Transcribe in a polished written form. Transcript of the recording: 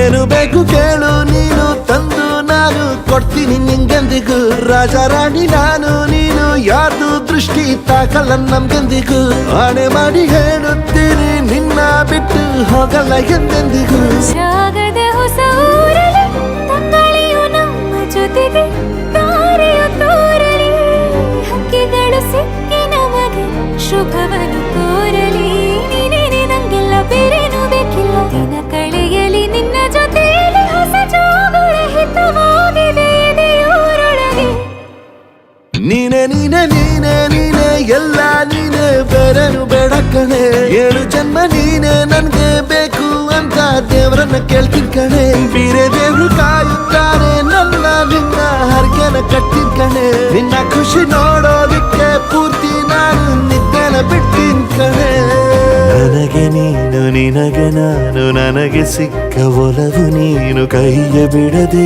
ಏನು ಬೇಕು ಕೇಳು ನೀನು ತಂದು ನಾನು ಕೊಡ್ತೀನಿ ನಿಂಗೆಂದಿಗೂ ರಾಜ ರಾಣಿ ನಾನು ನೀನು ಯಾರ್ದು ದೃಷ್ಟಿ ತಾಕಲ್ಲ ನಮ್ಗೆಂದಿಗೂ ಆಣೆ ಮಾಡಿ ಹೇಳುತ್ತೀನಿ ನಿನ್ನ ಬಿಟ್ಟು ಹೋಗಲ್ಲ ಎಂದೆಂದಿಗೂ ಜಾಗದ ಹೊಸ ಊರಲಿ ತಂಗಾಳಿಯು ನಮ್ಮ ಜೊತೆಗೆ ತಾರೆಯು ತೋರಲಿ ಹಕ್ಕಿಗಳು ಸಿಕ್ಕಿ ನಮಗೆ ಶುಭವನ್ನು ಕೋರಲಿ ನೀನೇನೆ ನಂಗೆಲ್ಲ ಬೇರೇನು ಬೇಕಿಲ್ಲ ದಿನ ಕಳೆಯಲಿ ನಿನ್ನ ಜೊತೆಯಲ್ಲಿ ಹೊಸ ಜೋಗುಳ ಹಿತವಾಗಿದೆ ಎದೆಯೂರೊಳಗೆ ನೀನೆ ನೀನೆ ನೀನೆ ನೀನೆ ಎಲ್ಲ ನೀನೆ ಬೇರೆನು ಬೇಡ ಕಣೆ 7 ಜನ್ಮ ನೀನೆ ನನ್ಗೆ ಬೇಕು ಅಂತ ದೇವರನ್ನ ಕೇಳ್ತೀನಿ ಕಣೆ ಬೇರೆ ದೇವ್ರು ಕಾಯುತ್ತಾರೆ ನನ್ನ ನಿನ್ನ ಹರಕೆನ ಕಟ್ಟಿನ ಕಣೆ ನಿನ್ನ ಖುಷಿ ನೋಡೋದಿಕ್ಕೆ ಪೂರ್ತಿ ನಾನು ನಿದ್ದೆನ ಬಿಟ್ಟಿನ್ ಕಣೆ ನನಗೆ ನೀನು ನಿನಗೆ ನಾನು ನನಗೆ ಸಿಕ್ಕ ಒಲವು ನೀನು ಕೈಯ ಬಿಡದೆ